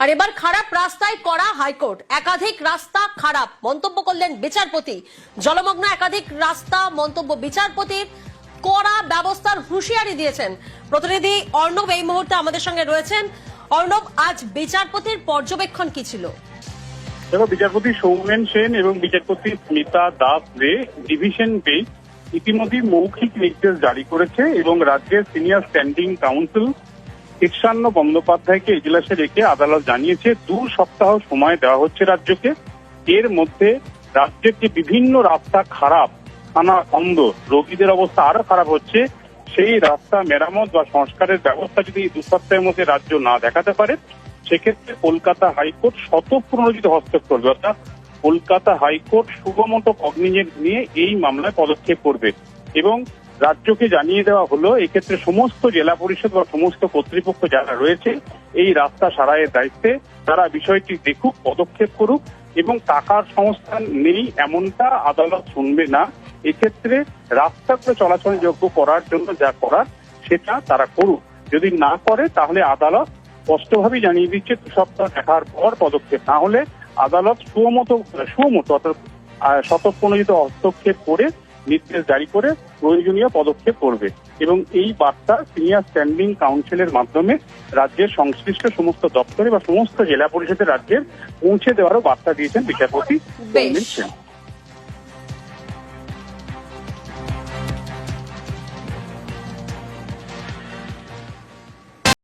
আর এবার খারাপ রাস্তায় করা হাইকোর্ট, একাধিক রাস্তা খারাপ মন্তব্য করলেন বিচারপতি। জলমগ্ন একাধিক রাস্তা মন্তব্য বিচারপতির, কড়া ব্যবস্থার হুঁশিয়ারি দিয়েছেন। প্রতিনিধি অর্ণব এই মুহূর্তে আমাদের সঙ্গে রয়েছেন। অর্ণব, আজ বিচারপতির পর্যবেক্ষণ কি ছিল? দেখো, বিচারপতি সৌমেন সেন এবং বিচারপতি স্মিতা দাস রে ডিভিশন বেঞ্চ ইতিমধ্যে মৌখিক নির্দেশ জারি করেছে এবং রাজ্যের সিনিয়র স্ট্যান্ডিং কাউন্সিল কৃষ্ণান্ন বন্দ্যোপাধ্যায়কে এজলাসে রেখে আদালত জানিয়েছে 2 সপ্তাহ সময় দেওয়া হচ্ছে রাজ্যকে। এর মধ্যে রাজ্যের যে বিভিন্ন রাস্তা খারাপ, খানা বন্ধ, রোগীদের অবস্থা আরো খারাপ হচ্ছে, সেই রাস্তা মেরামত বা সংস্কারের ব্যবস্থা যদি 2 সপ্তাহের মধ্যে রাজ্য না দেখাতে পারে, সেক্ষেত্রে কলকাতা হাইকোর্ট স্বতঃপ্রণোদিত হস্তক্ষেপ করবে। অর্থাৎ কলকাতা হাইকোর্ট সুগমত কগনিজেন্স নিয়ে এই মামলায় পদক্ষেপ করবে এবং রাজ্যকে জানিয়ে দেওয়া হলো এক্ষেত্রে সমস্ত জেলা পরিষদ বা সমস্ত কর্তৃপক্ষ যারা রয়েছে এই রাস্তা সারাইয়ের দায়িত্বে, তারা বিষয়টি দেখুক, পদক্ষেপ করুক এবং টাকার সংস্থান নেই এমনটা আদালত শুনবে না। এক্ষেত্রে রাস্তাগুলো চলাচলযোগ্য করার জন্য যা করার সেটা তারা করুক। যদি না করে তাহলে আদালত স্পষ্টভাবেই জানিয়ে দিচ্ছে 2 সপ্তাহ দেখার পর পদক্ষেপ না হলে আদালত সুমত অর্থাৎ স্বতঃপ্রণোদিত হস্তক্ষেপ করে নির্দেশ জারি করে প্রয়োজনীয় পদক্ষেপ করবে এবং এই বার্তা সিনিয়র স্ট্যান্ডিং কাউন্সিলের মাধ্যমে রাজ্যের সংশ্লিষ্ট সমস্ত দপ্তরে বা সমস্ত জেলা পরিষদের রাজ্যের পৌঁছে দেওয়ারও বার্তা দিয়েছেন বিচারপতি সৌমেন সেন।